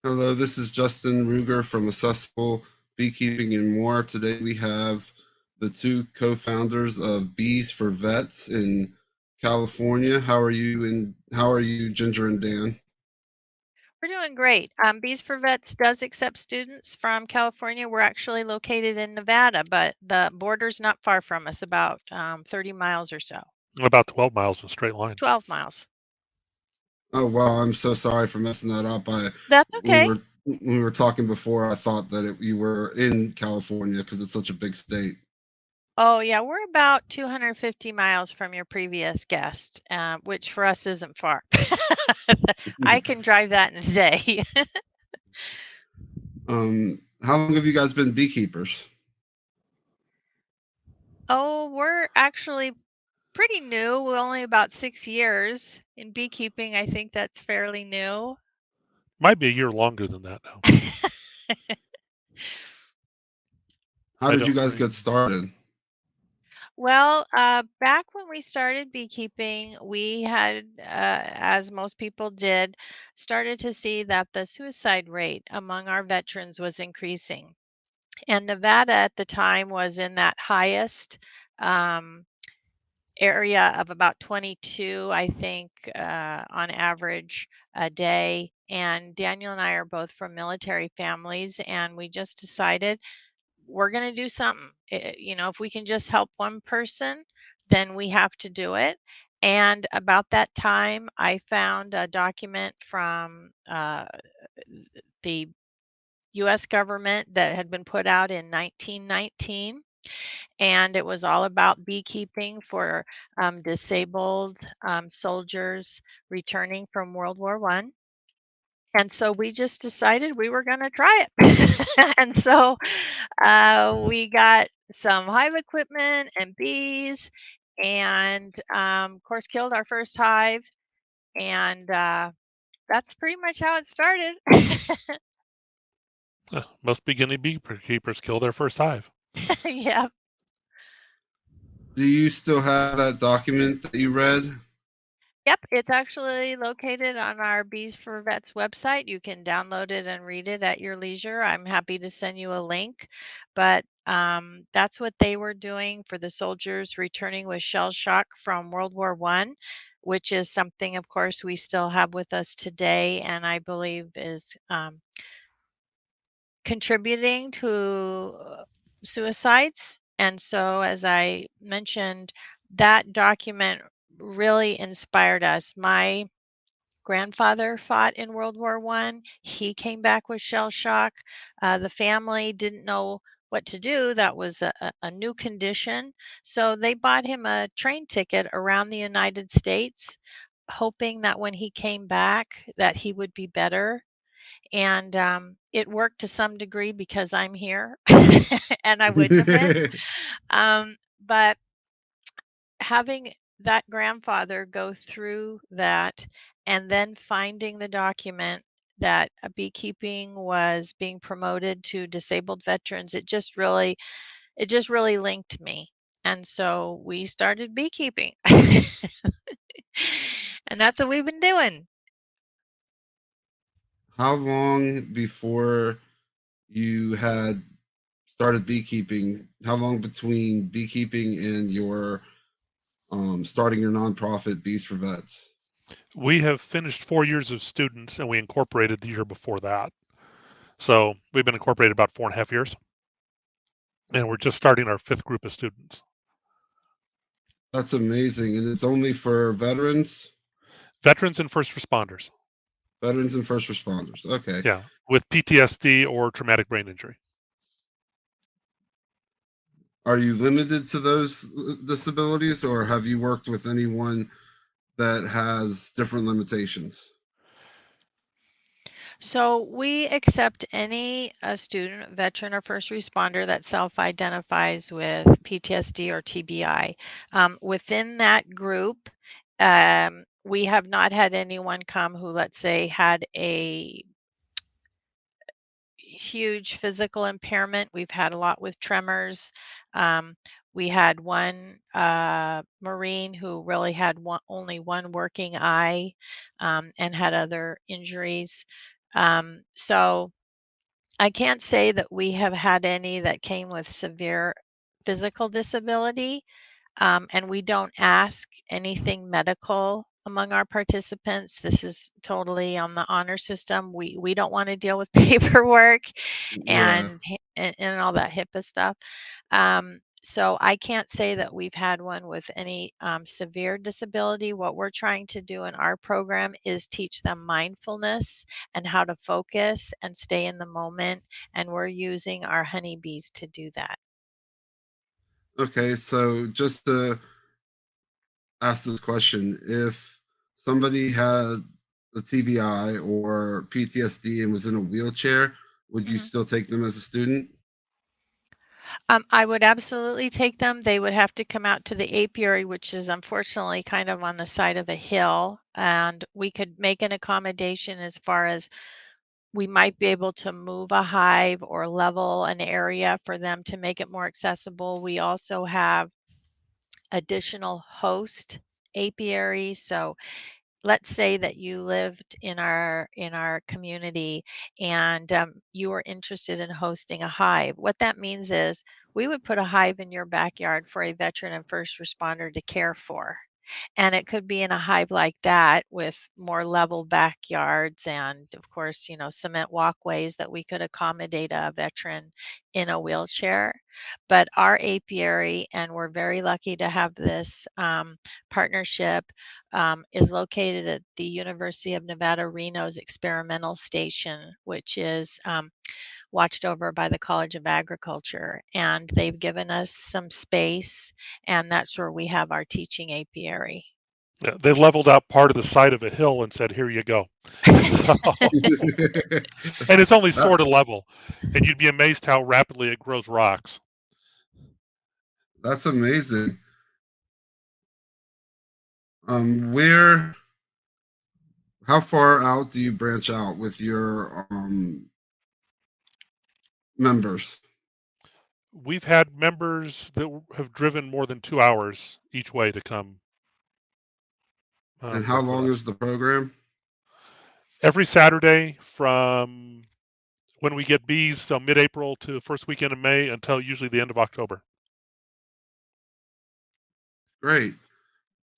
Hello, this is Justin Ruger from Accessible Beekeeping and More. Today we have the two co-founders of Bees4Vets in California. How are you, Ginger and Dan? We're doing great. Bees4Vets does accept students from California. We're actually located in Nevada, but the border's not far from us, about 30 miles or so. About 12 miles in a straight line. 12 miles. Oh wow, I'm so sorry for messing that up. That's We okay. were we were talking before. I thought that you were in California because it's such a big state. Oh, yeah, we're about 250 miles from your previous guest, which for us isn't far. I can drive that in a day. How long have you guys been beekeepers? Oh, we're actually pretty new. We're only about 6 years in beekeeping. I think that's fairly new. Might be a year longer than that now. How I did you don't guys get remember. started? Well, back when we started beekeeping, we had, as most people did, started to see that the suicide rate among our veterans was increasing. And Nevada at the time was in that highest um, area of about 22, I think, on average a day. And Daniel and I are both from military families, and we just decided we're going to do something. If we can just help one person, then we have to do it. And about that time, I found a document from the US government that had been put out in 1919. And it was all about beekeeping for disabled soldiers returning from World War I. And so we just decided we were going to try it. And so we got some hive equipment and bees, and of course, killed our first hive. And that's pretty much how it started. Most beginning beekeepers kill their first hive. Yeah. Do you still have that document that you read? Yep, it's actually located on our Bees4Vets website. You can download it and read it at your leisure. I'm happy to send you a link. But that's what they were doing for the soldiers returning with shell shock from World War I, which is something, of course, we still have with us today, and I believe is contributing to suicides. And so, as I mentioned, that document really inspired us. My grandfather fought in World War I. He came back with shell shock. The family didn't know what to do. That was a new condition. So they bought him a train ticket around the United States, hoping that when he came back that he would be better. And it worked to some degree because I'm here and I wouldn't have been. But having that grandfather go through that and then finding the document that beekeeping was being promoted to disabled veterans, it just really linked me. And so we started beekeeping. And that's what we've been doing. How long before you had started beekeeping? How long between beekeeping and your starting your nonprofit Bees4Vets? We have finished 4 years of students, and we incorporated the year before that. So we've been incorporated about 4.5 years, and we're just starting our fifth group of students. That's amazing, and it's only for Veterans and first responders. veterans and first responders. Okay. Yeah, with PTSD or traumatic brain injury. Are you limited to those disabilities, or have you worked with anyone that has different limitations? So we accept any student, veteran, or first responder that self-identifies with PTSD or TBI. Within that group, we have not had anyone come who, let's say, had a huge physical impairment. We've had a lot with tremors. Um, we had one Marine who really had only one working eye and had other injuries. So I can't say that we have had any that came with severe physical disability. And we don't ask anything medical among our participants. This is totally on the honor system. We don't want to deal with paperwork Yeah. and all that HIPAA stuff. So I can't say that we've had one with any severe disability. What we're trying to do in our program is teach them mindfulness and how to focus and stay in the moment. And we're using our honeybees to do that. Okay, so just to ask this question, if somebody had a TBI or PTSD and was in a wheelchair, would you Mhm. still take them as a student? I would absolutely take them. They would have to come out to the apiary, which is unfortunately kind of on the side of a hill. And we could make an accommodation as far as we might be able to move a hive or level an area for them to make it more accessible. We also have additional host apiaries. So let's say that you lived in our community and you were interested in hosting a hive. What that means is we would put a hive in your backyard for a veteran and first responder to care for, and it could be in a hive like that with more level backyards and of course, cement walkways that we could accommodate a veteran in a wheelchair. But our apiary, and we're very lucky to have this partnership, is located at the University of Nevada, Reno's experimental station, which is watched over by the College of Agriculture. And they've given us some space, and that's where we have our teaching apiary. Yeah, they leveled out part of the side of a hill and said, "Here you go." So, and it's only That- sort of level, and you'd be amazed how rapidly it grows rocks. that's amazing. Where, how far out do you branch out with your members? We've had members that have driven more than 2 hours each way to come And how work with long us. is the program? Every Saturday from when we get bees, so mid-April to first weekend in May until usually the end of October. Great.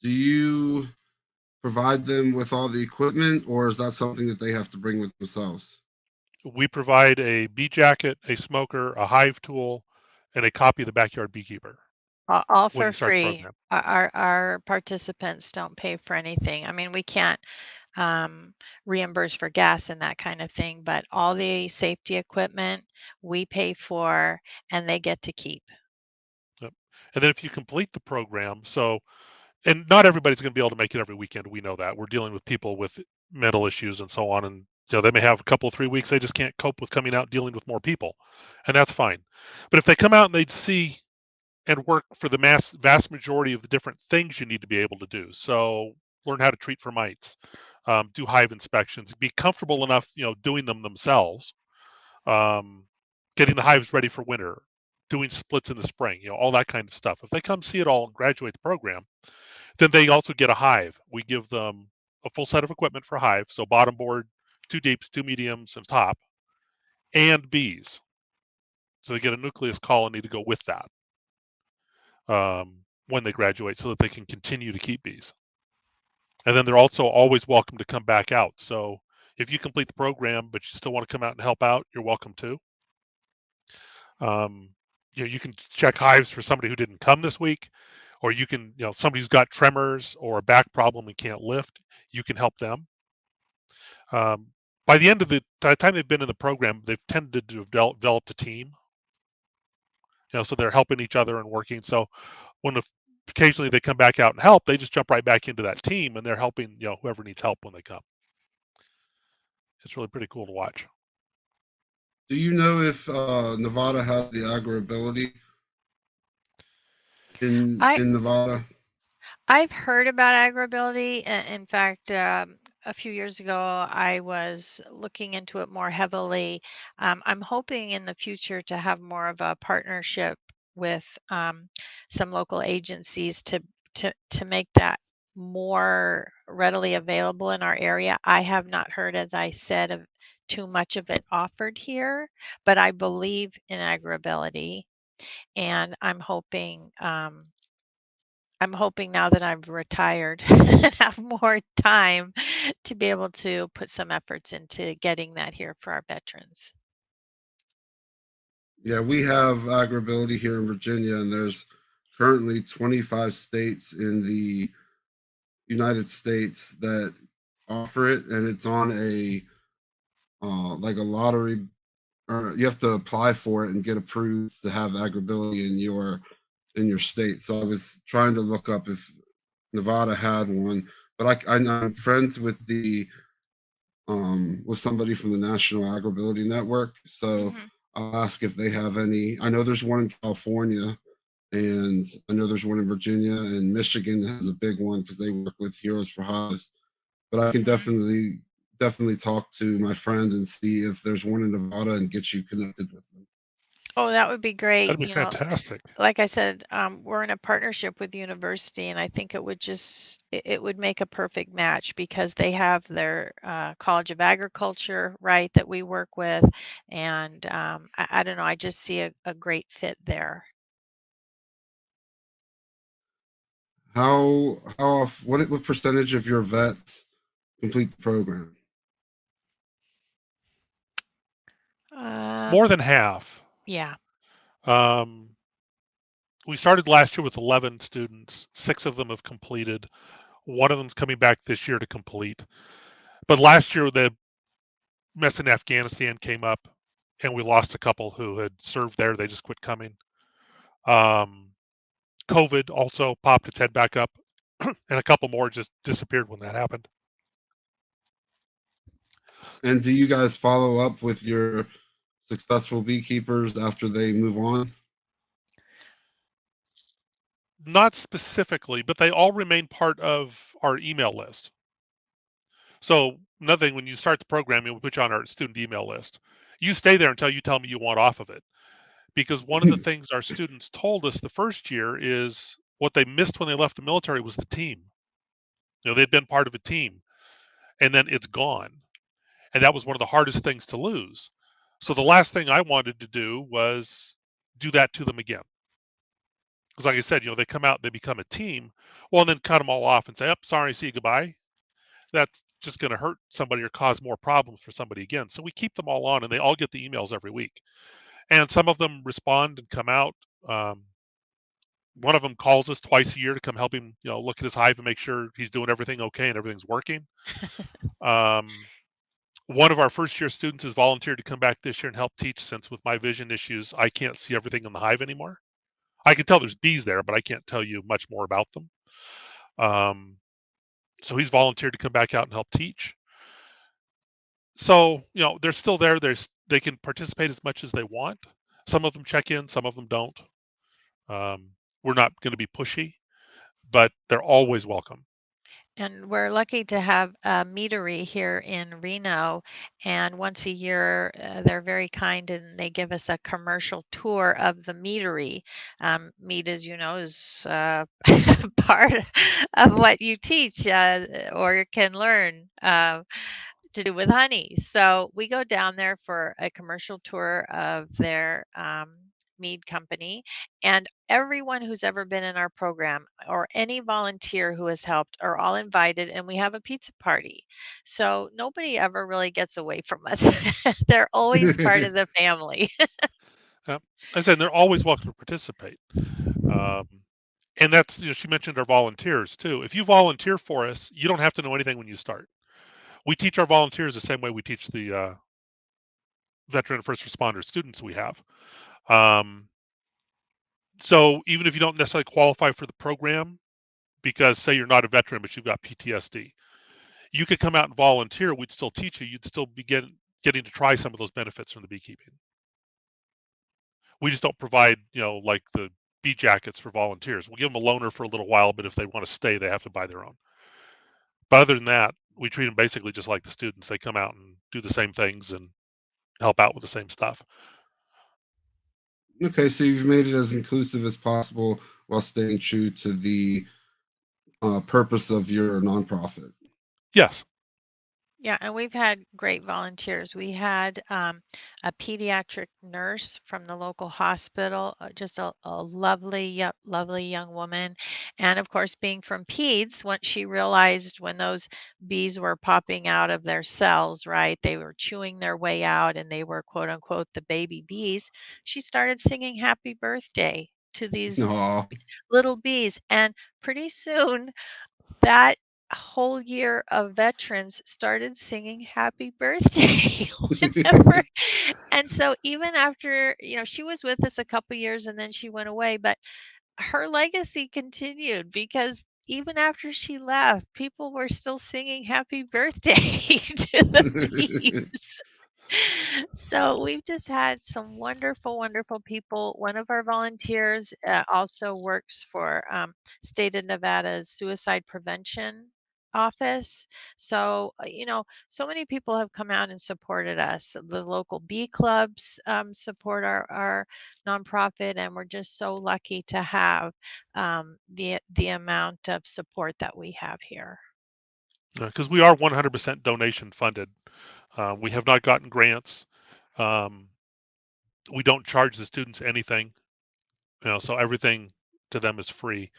Do you provide them with all the equipment, or is that something that they have to bring with themselves? We provide a bee jacket, a smoker, a hive tool, and a copy of the Backyard Beekeeper All when for you start the free. program. Our participants don't pay for anything. I mean, we can't reimburse for gas and that kind of thing, but all the safety equipment we pay for, and they get to keep. Yep. And then if you complete the program, so and not everybody's going to be able to make it every weekend. We know that we're dealing with people with mental issues and so on, and they may have a couple 3 weeks they just can't cope with coming out dealing with more people, and that's fine. But if they come out and they see and work for the vast majority of the different things you need to be able to do, so learn how to treat for mites, do hive inspections, be comfortable enough, doing them themselves, um, getting the hives ready for winter, doing splits in the spring, all that kind of stuff. If they come see it all and graduate the program, then they also get a hive. We give them a full set of equipment for hive, so bottom board, 2 deeps, 2 mediums, and top, and bees. So they get a nucleus colony to go with that when they graduate, so that they can continue to keep bees. And then they're also always welcome to come back out. So if you complete the program but you still want to come out and help out, you're welcome to. Um, you can check hives for somebody who didn't come this week, or you can, somebody who's got tremors or a back problem and can't lift, you can help them. By the end of the time they've been in the program, they've tended to have developed a team. So they're helping each other and working. So when occasionally they come back out and help, they just jump right back into that team and they're helping, whoever needs help when they come. It's really pretty cool to watch. Do you know if Nevada has the agro ability I in Nevada? I've heard about agribility. In fact, a few years ago, I was looking into it more heavily. I'm hoping in the future to have more of a partnership with some local agencies to make that more readily available in our area. I have not heard, as I said, of too much of it offered here, but I believe in agribility, and I'm hoping now that I've retired and have more time to be able to put some efforts into getting that here for our veterans. Yeah, we have agribility here in Virginia, and there's currently 25 states in the United States that offer it, and it's on a like a lottery, or you have to apply for it and get approved to have agribility in your state. So I was trying to look up if Nevada had one, but I'm friends with somebody from the National Agribility Network, so Mhm. I'll ask if they have any. I know there's one in California, and I know there's one in Virginia, and Michigan has a big one because they work with Heroes for Hogs. But I can Mhm. definitely talk to my friend and see if there's one in Nevada and get you connected with them. Oh, that would be great. That'd be fantastic. Like I said, we're in a partnership with the university, and I think it would make a perfect match because they have their College of Agriculture, right, that we work with, and I don't know, I just see a great fit there. What percentage of your vets complete the program? More Um, than half. yeah. Um, we started last year with 11 students. 6 of them have completed. One of them's coming back this year to complete. But last year, the mess in Afghanistan came up, and we lost a couple who had served there. They just quit coming. Um, COVID also popped its head back up, and a couple more just disappeared when that happened. And do you guys follow up with your successful beekeepers after they move on? Not specifically, but they all remain part of our email list. So another thing, when you start the programming, we put you on our student email list. You stay there until you tell me you want off of it. Because one of the things our students told us the first year is what they missed when they left the military was the team. They'd been part of a team, and then it's gone. And that was one of the hardest things to lose. So the last thing I wanted to do was do that to them again. Because like I said, they come out, they become a team. Well, and then cut them all off and say, "Oh, sorry, see you, goodbye." That's just going to hurt somebody or cause more problems for somebody again. So we keep them all on, and they all get the emails every week. And some of them respond and come out. Um, One of them calls us twice a year to come help him, look at his hive and make sure he's doing everything okay and everything's working. Um, One of our first year students has volunteered to come back this year and help teach, since with my vision issues, I can't see everything in the hive anymore. I can tell there's bees there, but I can't tell you much more about them. Um, so he's volunteered to come back out and help teach. So, they're still there. They can participate as much as they want. Some of them check in, some of them don't. Um, we're not going to be pushy, but they're always welcome. And we're lucky to have a meadery here in Reno. And once a year, they're very kind and they give us a commercial tour of the meadery. Meat, as you know, is part of what you teach or can learn. To do with honey. So we go down there for a commercial tour of their mead company, and everyone who's ever been in our program or any volunteer who has helped are all invited, and we have a pizza party. So nobody ever really gets away from us. They're always part of the family. Uh, I said they're always welcome to participate. Um, and that's, she mentioned our volunteers too. If you volunteer for us, you don't have to know anything when you start. We teach our volunteers the same way we teach the veteran and first responder students we have. Um, so even if you don't necessarily qualify for the program, because say you're not a veteran but you've got PTSD, you could come out and volunteer. We'd still teach you. You'd still be getting to try some of those benefits from the beekeeping. We just don't provide, like the bee jackets for volunteers. We'll give them a loaner for a little while, but if they want to stay, they have to buy their own. But other than that, we treat them basically just like the students. They come out and do the same things and help out with the same stuff. Okay, so you've made it as inclusive as possible while staying true to the purpose of your nonprofit. Yes. Yeah, and we've had great volunteers. We had a pediatric nurse from the local hospital, just a lovely, lovely young woman. And of course, being from peds, once she realized when those bees were popping out of their cells, right, they were chewing their way out and they were quote unquote the baby bees, she started singing happy birthday to these Aw. little bees. And pretty soon, that whole year of veterans started singing happy birthday whenever. And so even after, she was with us a couple years and then she went away, but her legacy continued because even after she left, people were still singing happy birthday to the bees. So we've just had some wonderful, wonderful people. One of our volunteers also works for state of Nevada's suicide prevention office. So, so many people have come out and supported us. The local bee clubs support our nonprofit, and we're just so lucky to have the amount of support that we have here. Because we are 100% donation funded. We have not gotten grants. Um, we don't charge the students anything, so everything to them is free.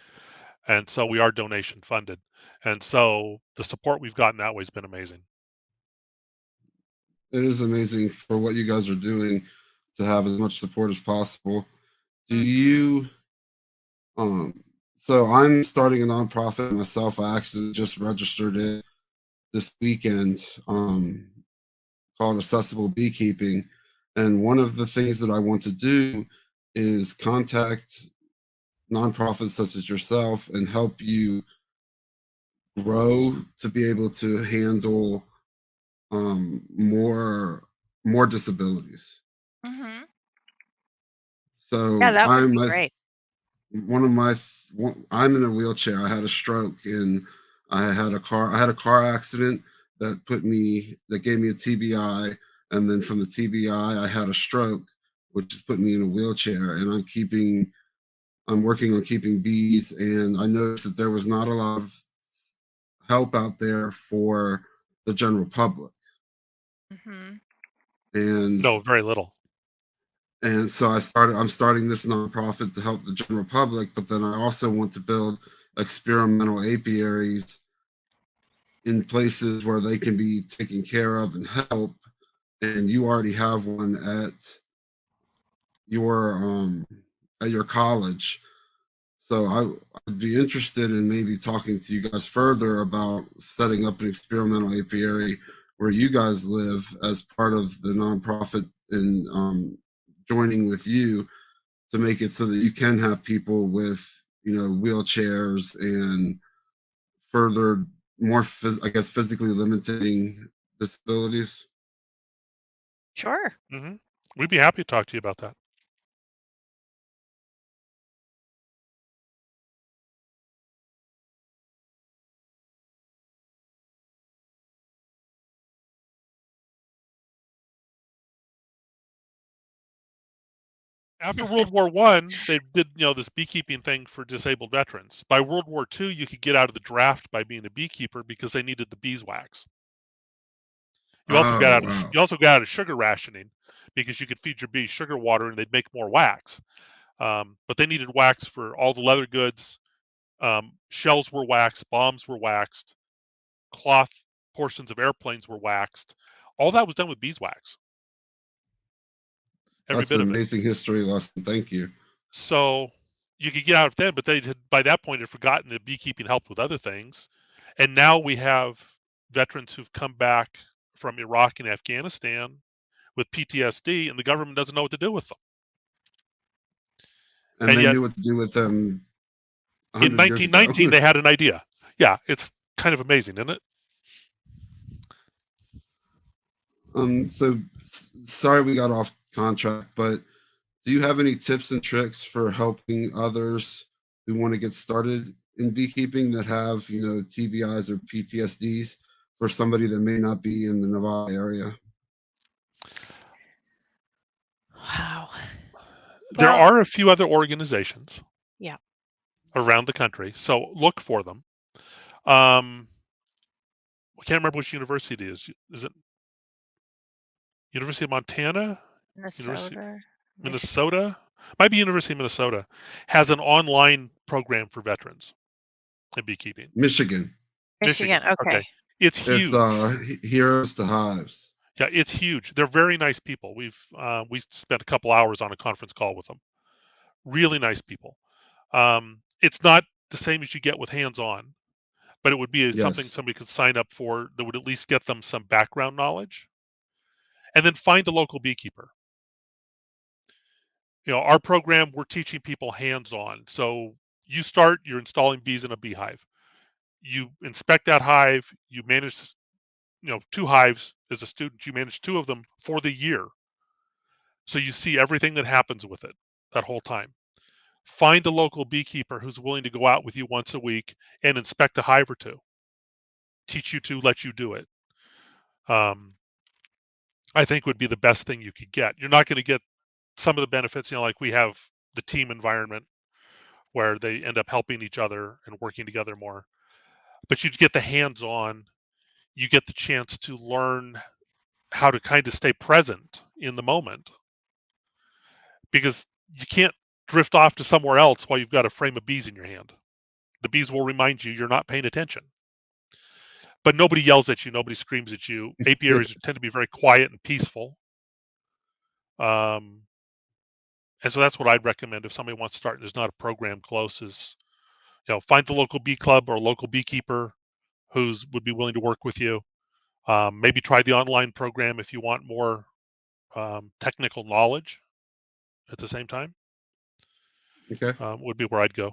And so we are donation funded. And so the support we've gotten that way has been amazing. It is amazing for what you guys are doing to have as much support as possible. Do Mhm. you so I'm starting a nonprofit myself. I actually just registered it this weekend, called Accessible Beekeeping. And one of the things that I want to do is contact nonprofits such as yourself and help you grow to be able to handle more disabilities. Mhm. Yeah, So that would I'm be as great. one of my I'm in a wheelchair. I had a stroke and I had a car accident that gave me a TBI, and then from the TBI I had a stroke, which has put me in a wheelchair. And I'm working on keeping bees, and I noticed that there was not a lot of help out there for the general public. Mhm. And No, very little. so I'm starting this nonprofit to help the general public, but then I also want to build experimental apiaries in places where they can be taken care of and help. And you already have one your um at your college. So I'd be interested in maybe talking to you guys further about setting up an experimental apiary where you guys live as part of the nonprofit, and joining with you to make it so that you can have people with wheelchairs and further I guess physically limiting disabilities. Sure. Hmm. We'd be happy to talk to you about that. After World War One, they did this beekeeping thing for disabled veterans. By World War II, you could get out of the draft by being a beekeeper because they needed the beeswax. Oh wow. You also got out of sugar rationing because you could feed your bees sugar water and they'd make more wax. But they needed wax for all the leather goods. Shells were waxed, bombs were waxed, cloth portions of airplanes were waxed. All that was done with beeswax, every That's bit an of it. amazing history lesson. Thank you. So you could get out of that, but they had by that point had forgotten that beekeeping helped with other things. And now we have veterans who've come back from Iraq and Afghanistan with PTSD, and the government doesn't know what to do with them. And And they yet, knew what to do with them in 100 years ago. 1919, they had an idea. Yeah, it's kind of amazing, isn't it? Sorry we got off contract, but do you have any tips and tricks for helping others who want to get started in beekeeping that have, TBIs or PTSDs, for somebody that may not be in the Nevada area? Wow. There Well, are a few other organizations yeah. around the country, so look for them. I can't remember which university it is. Is it University of Montana? University Minnesota, Michigan, Minnesota? Might be University of Minnesota. Has an online program for veterans in beekeeping. Michigan. Michigan. Michigan. Okay. Okay. It's It's huge. Heroes to Hives. Yeah, it's huge. They're very nice people. We spent a couple hours on a conference call with them. Really nice people. It's not the same as you get with hands-on, but it would be something Yes. somebody could sign up for that would at least get them some background knowledge. And then find a local beekeeper. Our program, we're teaching people hands-on. So you're installing bees in a beehive. You inspect that hive, you manage, 2 hives as a student, you manage 2 of them for the year. So you see everything that happens with it that whole time. Find a local beekeeper who's willing to go out with you once a week and inspect a hive or 2. Teach you to let you do it. I think would be the best thing you could get. You're not going to get some of the benefits, like we have the team environment where they end up helping each other and working together more. But you get the hands-on, you get the chance to learn how to kind of stay present in the moment, because you can't drift off to somewhere else while you've got a frame of bees in your hand. The bees will remind you you're not paying attention. But nobody yells at you, nobody screams at you. Apiaries tend to be very quiet and peaceful. And so that's what I'd recommend if somebody wants to start and there's not a program close is, find the local bee club or local beekeeper who's would be willing to work with you. Maybe try the online program if you want more technical knowledge at the same time. Okay. Would be where I'd go.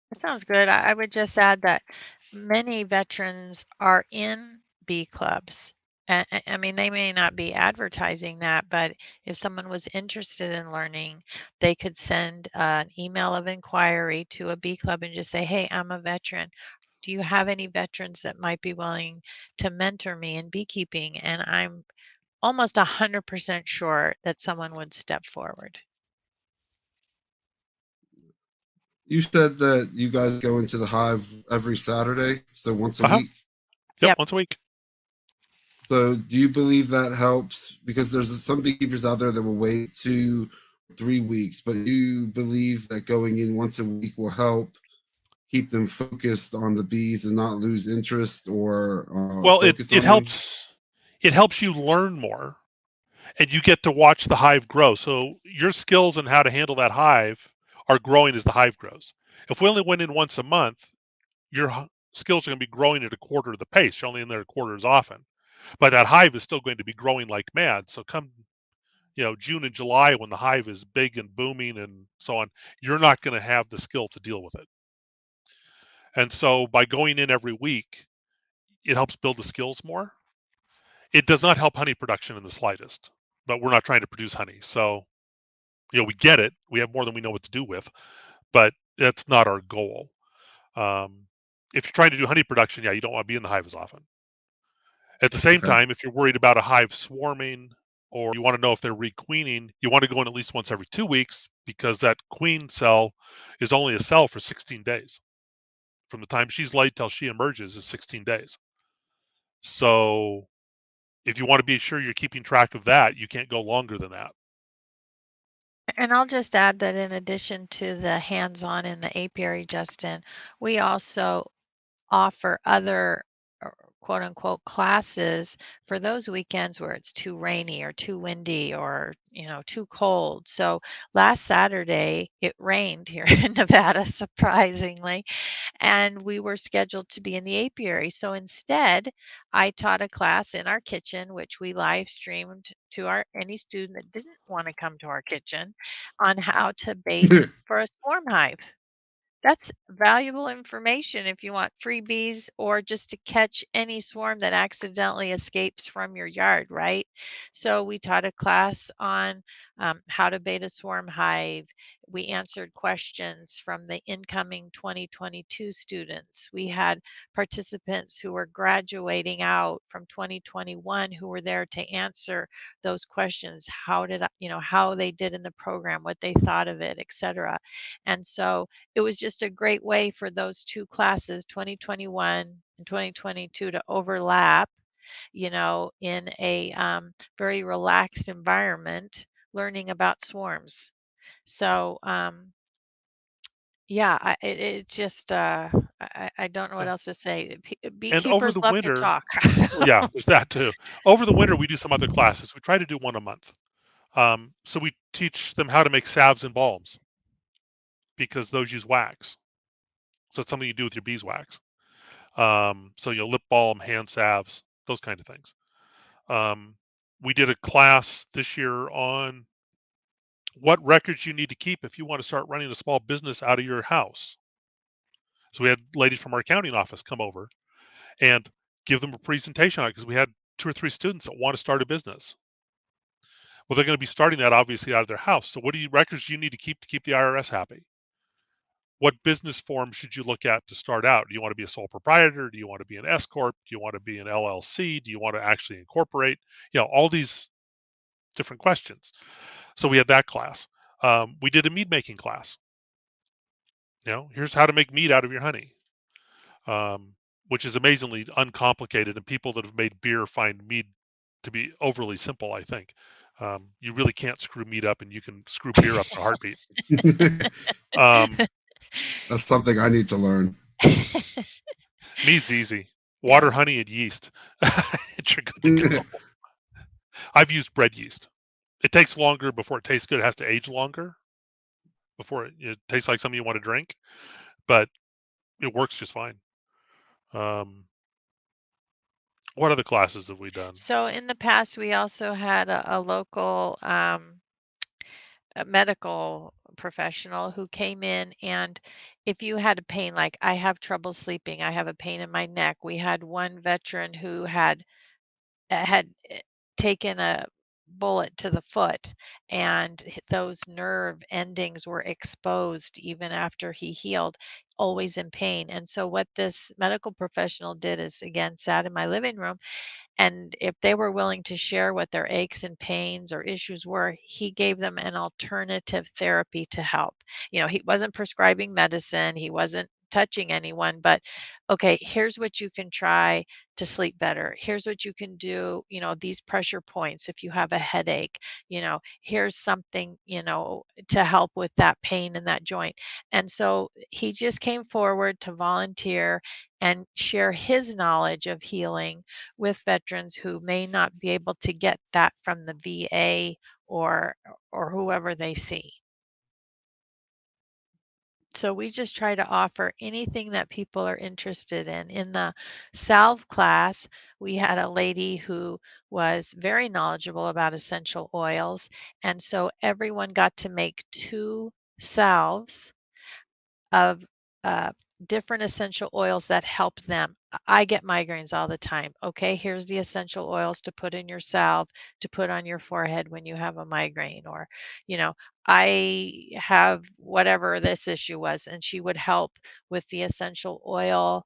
That sounds good. I would just add that many veterans are in bee clubs. I mean, they may not be advertising that, but if someone was interested in learning, they could send an email of inquiry to a bee club and just say, "Hey, I'm a veteran. Do you have any veterans that might be willing to mentor me in beekeeping?" And I'm almost 100% sure that someone would step forward. You said that you guys go into the hive every Saturday, so once a Uh huh. week. Yep. Yep. Once a week. So do you believe that helps? Because there's some beekeepers out there that will wait 2, 3 weeks, but you believe that going in once a week will help keep them focused on the bees and not lose interest or Well, it focus it on them? helps. It helps you learn more, and you get to watch the hive grow. So your skills on how to handle that hive are growing as the hive grows. If we only went in once a month, your skills are going to be growing at a quarter of the pace. You're only in there a quarter as often, but that hive is still going to be growing like mad. So come, June and July when the hive is big and booming and so on, you're not going to have the skill to deal with it. And so by going in every week, it helps build the skills more. It does not help honey production in the slightest, but we're not trying to produce honey. So, we get it. We have more than we know what to do with, but that's not our goal. Um, if you're trying to do honey production, yeah, you don't want to be in the hive as often. At the same Okay. time, if you're worried about a hive swarming or you want to know if they're requeening, you want to go in at least once every 2 weeks because that queen cell is only a cell for 16 days. From the time she's laid till she emerges is 16 days. So if you want to be sure you're keeping track of that, you can't go longer than that. And I'll just add that in addition to the hands-on in the apiary, Justin, we also offer other quote unquote classes for those weekends where it's too rainy or too windy or too cold. So last Saturday it rained here in Nevada, surprisingly, and we were scheduled to be in the apiary. So instead, I taught a class in our kitchen, which we live streamed to our any student that didn't want to come to our kitchen, on how to bait for a swarm hive. That's valuable information if you want freebies or just to catch any swarm that accidentally escapes from your yard, right? So we taught a class on how to bait a swarm hive, We answered questions from the incoming 2022 students. We had participants who were graduating out from 2021 who were there to answer those questions. How did how they did in the program, what they thought of it, etc. And so it was just a great way for those two classes, 2021 and 2022, to overlap, in a very relaxed environment, learning about swarms. So, yeah, it just, I don't know what Yeah. else to say. And over Beekeepers the love to winter, talk. yeah, there's that too. Over the winter, we do some other classes. We try to do one a month. So we teach them how to make salves and balms because those use wax. So it's something you do with your beeswax. So lip balm, hand salves, those kind of things. We did a class this year on what records you need to keep if you want to start running a small business out of your house. So we had ladies from our accounting office come over and give them a presentation on it because we had 2 or 3 students that want to start a business. Well, they're going to be starting that obviously out of their house. So what records do you need to keep the IRS happy? What business form should you look at to start out? Do you want to be a sole proprietor? Do you want to be an S corp? Do you want to be an LLC? Do you want to actually incorporate? All these different questions. So we had that class. We did a mead making class. Here's how to make mead out of your honey, which is amazingly uncomplicated, and people that have made beer find mead to be overly simple, I think. You really can't screw mead up, and you can screw beer up in a heartbeat. That's something I need to learn. Mead's easy. Water, Yeah. honey, and yeast. You're good to go. I've used bread yeast. It takes longer before it tastes good. It has to age longer before it tastes like something you want to drink, but it works just fine. What other classes have we done? So in the past, we also had a local a medical professional who came in, and if you had a pain, like I have trouble sleeping, I have a pain in my neck. We had one veteran who had taken a bullet to the foot, and those nerve endings were exposed even after he healed, always in pain. And so what this medical professional did is, again, sat in my living room, and if they were willing to share what their aches and pains or issues were, he gave them an alternative therapy to help. He wasn't prescribing medicine, he wasn't touching anyone, but okay, here's what you can try to sleep better. Here's what you can do, these pressure points if you have a headache, here's something, to help with that pain in that joint. And so he just came forward to volunteer and share his knowledge of healing with veterans who may not be able to get that from the VA or whoever they see. So we just try to offer anything that people are interested in. In the salve class, we had a lady who was very knowledgeable about essential oils, and so everyone got to make 2 salves of different essential oils that help them. I get migraines all the time. Okay, here's the essential oils to put in your salve to put on your forehead when you have a migraine, or, you know, I have whatever this issue was, and she would help with the essential oil.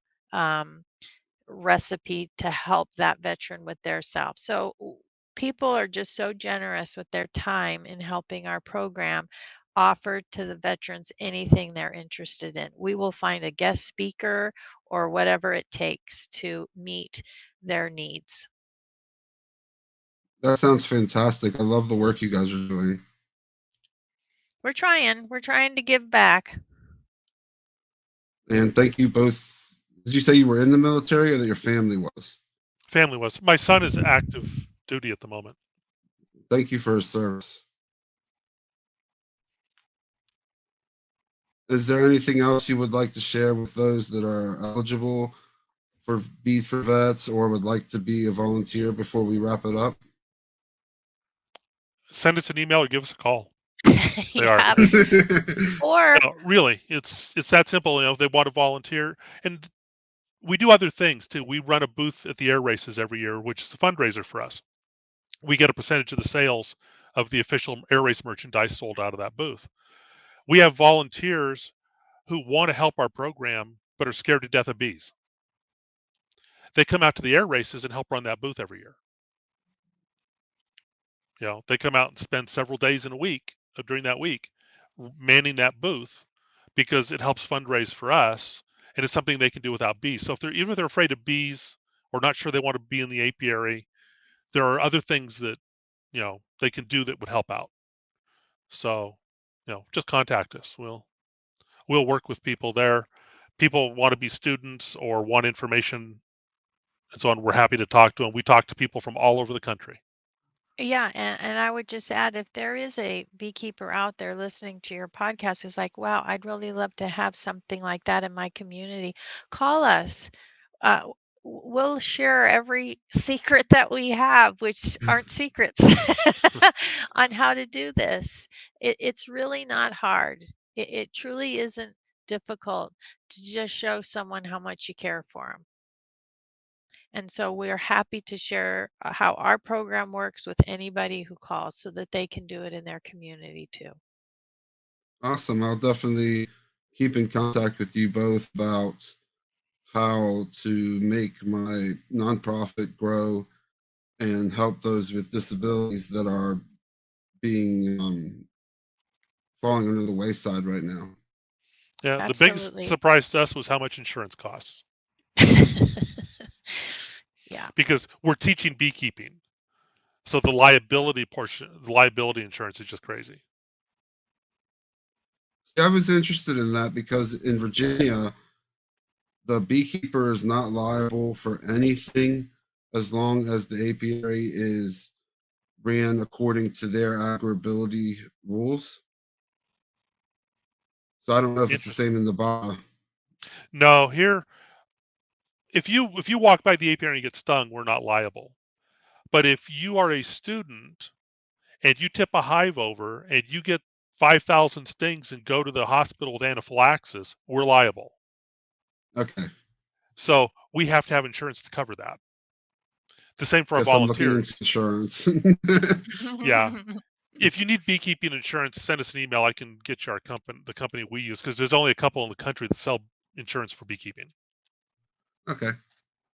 Recipe to help that veteran with their self. So people are just so generous with their time in helping our program offer to the veterans anything they're interested in. We will find a guest speaker or whatever it takes to meet their needs. That sounds fantastic. I love the work you guys are doing. We're trying to give back. And thank you both. Did you say you were in the military or that your family was? Family was. My son is active duty at the moment. Thank you for his service. Is there anything else you would like to share with those that are eligible for Bees4Vets or would like to be a volunteer before we wrap it up? Send us an email or give us a call. They are. Or Really, it's that simple. If they want to volunteer, and we do other things too. We run a booth at the air races every year, which is a fundraiser for us. We get a percentage of the sales of the official air race merchandise sold out of that booth. We have volunteers who want to help our program but are scared to death of bees. They come out to the air races and help run that booth every year. They come out and spend several days in a week during that week manning that booth because it helps fundraise for us, and it's something they can do without bees. So even if they're afraid of bees or not sure they want to be in the apiary, there are other things that they can do that would help out. So just contact us. We'll work with people there. People want to be students or want information and so on. We're happy to talk to them. We talk to people from all over the country. Yeah, and I would just add, if there is a beekeeper out there listening to your podcast who's like, wow, I'd really love to have something like that in my community, call us. We'll share every secret that we have, which aren't secrets, on how to do this. It's really not hard. It truly isn't difficult to just show someone how much you care for them. And so we're happy to share how our program works with anybody who calls so that they can do it in their community too. Awesome. I'll definitely keep in contact with you both about how to make my nonprofit grow and help those with disabilities that are being falling under the wayside right now. Yeah, the biggest Absolutely. surprise to us was how much insurance costs. Yeah. Because we're teaching beekeeping. So the liability insurance is just crazy. See, I was interested in that because in Virginia, the beekeeper is not liable for anything as long as the apiary is ran according to their agriability rules. So I don't know if it's the Interesting. same in Nevada. No, here, if you walk by the apiary and you get stung, we're not liable. But if you are a student and you tip a hive over and you get 5,000 stings and go to the hospital with anaphylaxis, we're liable. Okay. So we have to have insurance to cover that. The same for our Guess I'm looking into volunteers. insurance. Yeah. If you need beekeeping insurance, send us an email. I can get you the company we use, because there's only a couple in the country that sell insurance for beekeeping. Okay.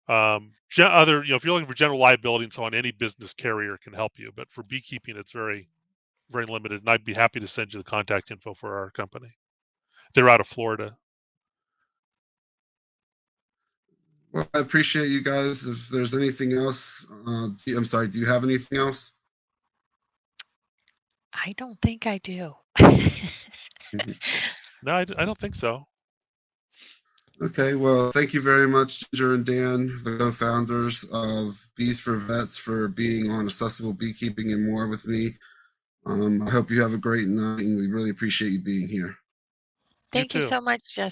If you're looking for general liability and so on, any business carrier can help you. But for beekeeping, it's very, very limited. And I'd be happy to send you the contact info for our company. They're out of Florida. Well, I appreciate you guys. If there's anything else, I'm sorry, do you have anything else? I don't think I do. No, I don't think so. Okay, well, thank you very much, Ginger and Dan, the co-founders of Bees4Vets, for being on Accessible Beekeeping and More with me. I hope you have a great night, and we really appreciate you being here. You Thank you too. so much, Jess.